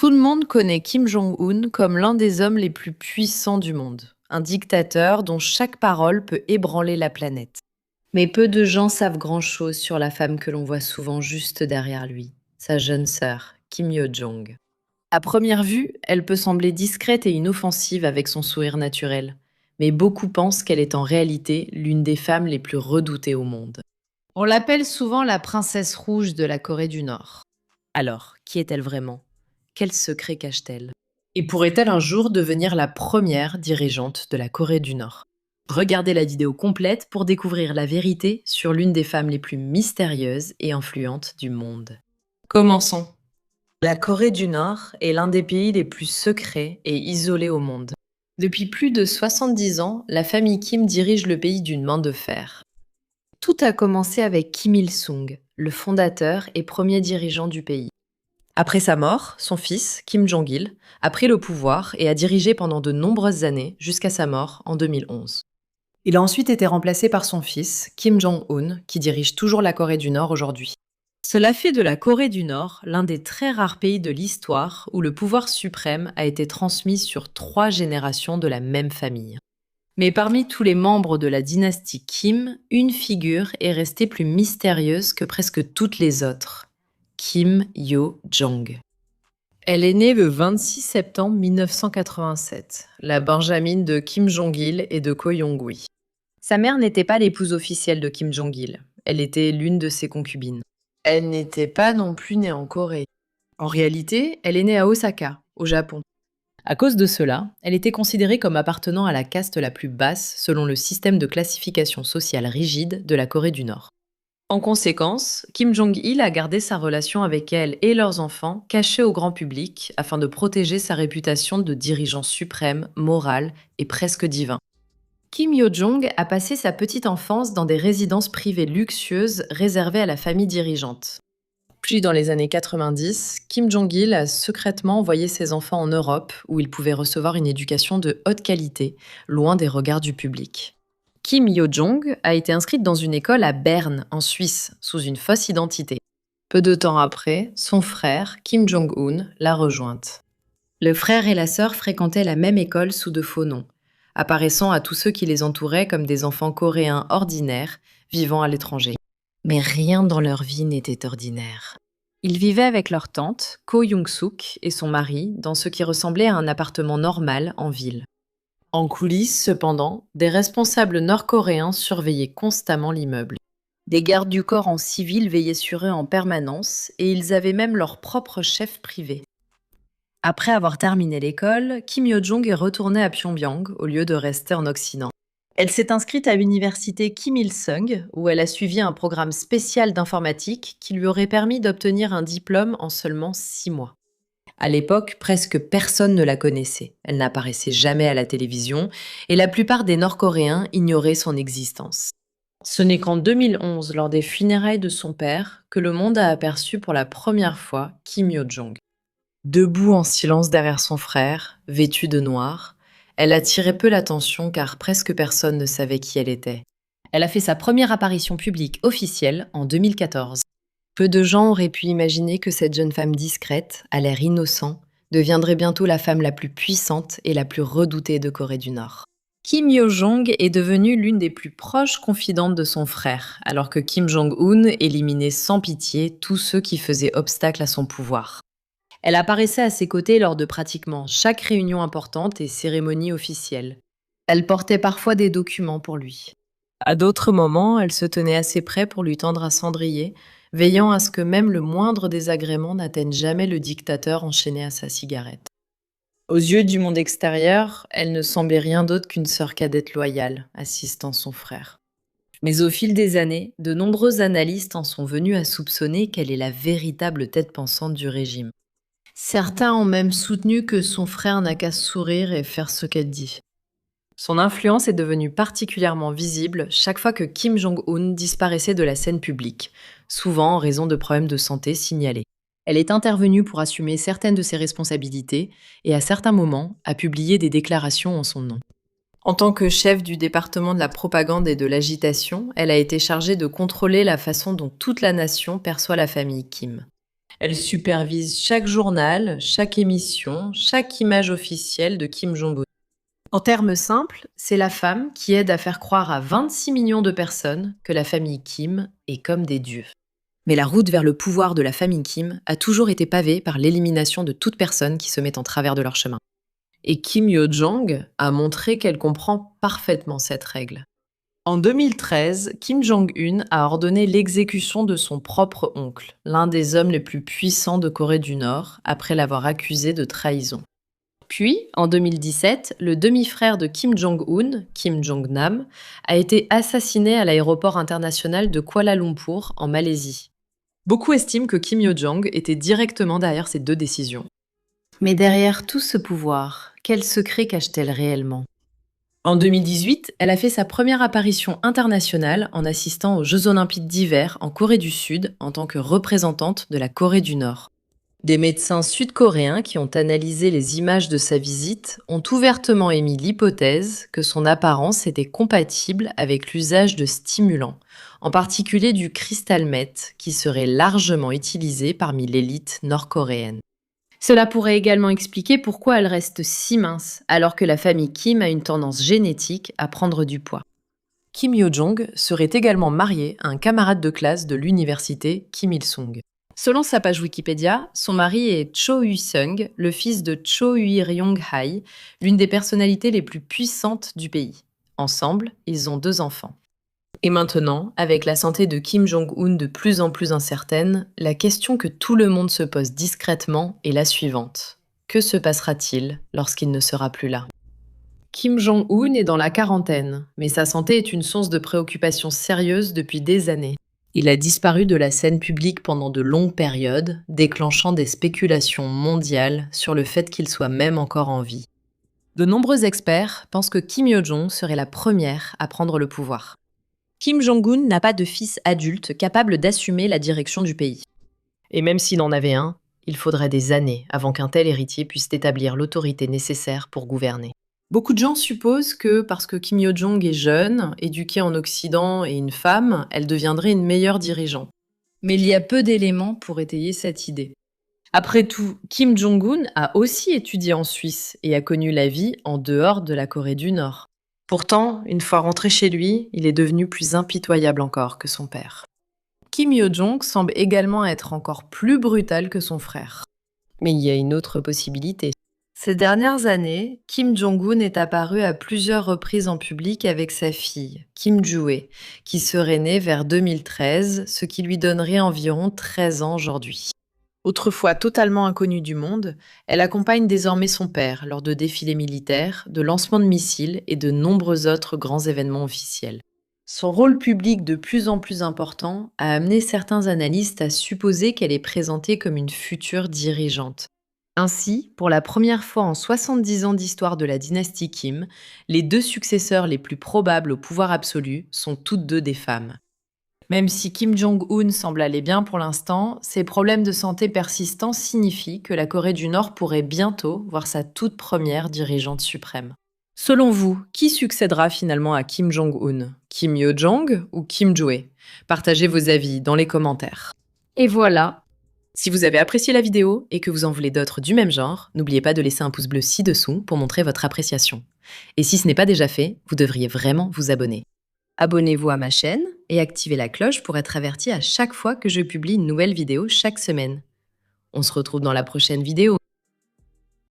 Tout le monde connaît Kim Jong-un comme l'un des hommes les plus puissants du monde, un dictateur dont chaque parole peut ébranler la planète. Mais peu de gens savent grand-chose sur la femme que l'on voit souvent juste derrière lui, sa jeune sœur, Kim Yo-jong. À première vue, elle peut sembler discrète et inoffensive avec son sourire naturel, mais beaucoup pensent qu'elle est en réalité l'une des femmes les plus redoutées au monde. On l'appelle souvent la princesse rouge de la Corée du Nord. Alors, qui est-elle vraiment? Quel secret cache-t-elle? Et pourrait-elle un jour devenir la première dirigeante de la Corée du Nord? Regardez la vidéo complète pour découvrir la vérité sur l'une des femmes les plus mystérieuses et influentes du monde. Commençons. La Corée du Nord est l'un des pays les plus secrets et isolés au monde. Depuis plus de 70 ans, la famille Kim dirige le pays d'une main de fer. Tout a commencé avec Kim Il-sung, le fondateur et premier dirigeant du pays. Après sa mort, son fils, Kim Jong-il, a pris le pouvoir et a dirigé pendant de nombreuses années jusqu'à sa mort en 2011. Il a ensuite été remplacé par son fils, Kim Jong-un, qui dirige toujours la Corée du Nord aujourd'hui. Cela fait de la Corée du Nord l'un des très rares pays de l'histoire où le pouvoir suprême a été transmis sur 3 générations de la même famille. Mais parmi tous les membres de la dynastie Kim, une figure est restée plus mystérieuse que presque toutes les autres. Kim Yo-jong. Elle est née le 26 septembre 1987, la benjamine de Kim Jong-il et de Ko Yong-hui. Sa mère n'était pas l'épouse officielle de Kim Jong-il, elle était l'une de ses concubines. Elle n'était pas non plus née en Corée. En réalité, elle est née à Osaka, au Japon. À cause de cela, elle était considérée comme appartenant à la caste la plus basse selon le système de classification sociale rigide de la Corée du Nord. En conséquence, Kim Jong-il a gardé sa relation avec elle et leurs enfants cachée au grand public afin de protéger sa réputation de dirigeant suprême, moral et presque divin. Kim Yo-jong a passé sa petite enfance dans des résidences privées luxueuses réservées à la famille dirigeante. Puis dans les années 90, Kim Jong-il a secrètement envoyé ses enfants en Europe où ils pouvaient recevoir une éducation de haute qualité, loin des regards du public. Kim Yo-jong a été inscrite dans une école à Berne, en Suisse, sous une fausse identité. Peu de temps après, son frère, Kim Jong-un, l'a rejointe. Le frère et la sœur fréquentaient la même école sous de faux noms, apparaissant à tous ceux qui les entouraient comme des enfants coréens ordinaires vivant à l'étranger. Mais rien dans leur vie n'était ordinaire. Ils vivaient avec leur tante, Ko Young-suk, et son mari dans ce qui ressemblait à un appartement normal en ville. En coulisses, cependant, des responsables nord-coréens surveillaient constamment l'immeuble. Des gardes du corps en civil veillaient sur eux en permanence et ils avaient même leur propre chef privé. Après avoir terminé l'école, Kim Yo-jong est retournée à Pyongyang au lieu de rester en Occident. Elle s'est inscrite à l'université Kim Il-sung où elle a suivi un programme spécial d'informatique qui lui aurait permis d'obtenir un diplôme en seulement 6 mois. À l'époque, presque personne ne la connaissait. Elle n'apparaissait jamais à la télévision et la plupart des Nord-Coréens ignoraient son existence. Ce n'est qu'en 2011, lors des funérailles de son père, que le monde a aperçu pour la première fois Kim Yo-jong. Debout en silence derrière son frère, vêtue de noir, elle attirait peu l'attention car presque personne ne savait qui elle était. Elle a fait sa première apparition publique officielle en 2014. Peu de gens auraient pu imaginer que cette jeune femme discrète, à l'air innocent, deviendrait bientôt la femme la plus puissante et la plus redoutée de Corée du Nord. Kim Yo-jong est devenue l'une des plus proches confidentes de son frère, alors que Kim Jong-un éliminait sans pitié tous ceux qui faisaient obstacle à son pouvoir. Elle apparaissait à ses côtés lors de pratiquement chaque réunion importante et cérémonie officielle. Elle portait parfois des documents pour lui. À d'autres moments, elle se tenait assez près pour lui tendre un cendrier, veillant à ce que même le moindre désagrément n'atteigne jamais le dictateur enchaîné à sa cigarette. Aux yeux du monde extérieur, elle ne semblait rien d'autre qu'une sœur cadette loyale, assistant son frère. Mais au fil des années, de nombreux analystes en sont venus à soupçonner qu'elle est la véritable tête pensante du régime. Certains ont même soutenu que son frère n'a qu'à sourire et faire ce qu'elle dit. Son influence est devenue particulièrement visible chaque fois que Kim Jong-un disparaissait de la scène publique, souvent en raison de problèmes de santé signalés. Elle est intervenue pour assumer certaines de ses responsabilités et à certains moments a publié des déclarations en son nom. En tant que chef du département de la propagande et de l'agitation, elle a été chargée de contrôler la façon dont toute la nation perçoit la famille Kim. Elle supervise chaque journal, chaque émission, chaque image officielle de Kim Jong-un. En termes simples, c'est la femme qui aide à faire croire à 26 millions de personnes que la famille Kim est comme des dieux. Mais la route vers le pouvoir de la famille Kim a toujours été pavée par l'élimination de toute personne qui se met en travers de leur chemin. Et Kim Yo-jong a montré qu'elle comprend parfaitement cette règle. En 2013, Kim Jong-un a ordonné l'exécution de son propre oncle, l'un des hommes les plus puissants de Corée du Nord, après l'avoir accusé de trahison. Puis, en 2017, le demi-frère de Kim Jong-un, Kim Jong-nam, a été assassiné à l'aéroport international de Kuala Lumpur, en Malaisie. Beaucoup estiment que Kim Yo-jong était directement derrière ces deux décisions. Mais derrière tout ce pouvoir, quel secret cache-t-elle réellement ? En 2018, elle a fait sa première apparition internationale en assistant aux Jeux Olympiques d'hiver en Corée du Sud en tant que représentante de la Corée du Nord. Des médecins sud-coréens qui ont analysé les images de sa visite ont ouvertement émis l'hypothèse que son apparence était compatible avec l'usage de stimulants, en particulier du crystal meth, qui serait largement utilisé parmi l'élite nord-coréenne. Cela pourrait également expliquer pourquoi elle reste si mince, alors que la famille Kim a une tendance génétique à prendre du poids. Kim Yo-jong serait également mariée à un camarade de classe de l'université Kim Il-sung. Selon sa page Wikipédia, son mari est Cho Hui-sung, le fils de Cho Hui-ryong-hae, l'une des personnalités les plus puissantes du pays. Ensemble, ils ont 2 enfants. Et maintenant, avec la santé de Kim Jong-un de plus en plus incertaine, la question que tout le monde se pose discrètement est la suivante. Que se passera-t-il lorsqu'il ne sera plus là ? Kim Jong-un est dans la quarantaine, mais sa santé est une source de préoccupation sérieuse depuis des années. Il a disparu de la scène publique pendant de longues périodes, déclenchant des spéculations mondiales sur le fait qu'il soit même encore en vie. De nombreux experts pensent que Kim Yo-jong serait la première à prendre le pouvoir. Kim Jong-un n'a pas de fils adulte capable d'assumer la direction du pays. Et même s'il en avait un, il faudrait des années avant qu'un tel héritier puisse établir l'autorité nécessaire pour gouverner. Beaucoup de gens supposent que parce que Kim Yo-jong est jeune, éduquée en Occident et une femme, elle deviendrait une meilleure dirigeante. Mais il y a peu d'éléments pour étayer cette idée. Après tout, Kim Jong-un a aussi étudié en Suisse et a connu la vie en dehors de la Corée du Nord. Pourtant, une fois rentré chez lui, il est devenu plus impitoyable encore que son père. Kim Yo-jong semble également être encore plus brutal que son frère. Mais il y a une autre possibilité. Ces dernières années, Kim Jong-un est apparu à plusieurs reprises en public avec sa fille, Kim Joo-hee, qui serait née vers 2013, ce qui lui donnerait environ 13 ans aujourd'hui. Autrefois totalement inconnue du monde, elle accompagne désormais son père lors de défilés militaires, de lancements de missiles et de nombreux autres grands événements officiels. Son rôle public de plus en plus important a amené certains analystes à supposer qu'elle est présentée comme une future dirigeante. Ainsi, pour la première fois en 70 ans d'histoire de la dynastie Kim, les 2 successeurs les plus probables au pouvoir absolu sont toutes 2 des femmes. Même si Kim Jong-un semble aller bien pour l'instant, ses problèmes de santé persistants signifient que la Corée du Nord pourrait bientôt voir sa toute première dirigeante suprême. Selon vous, qui succédera finalement à Kim Jong-un ? Kim Yo-jong ou Kim Joo-hee ? Partagez vos avis dans les commentaires. Et voilà. Si vous avez apprécié la vidéo et que vous en voulez d'autres du même genre, n'oubliez pas de laisser un pouce bleu ci-dessous pour montrer votre appréciation. Et si ce n'est pas déjà fait, vous devriez vraiment vous abonner. Abonnez-vous à ma chaîne et activez la cloche pour être averti à chaque fois que je publie une nouvelle vidéo chaque semaine. On se retrouve dans la prochaine vidéo.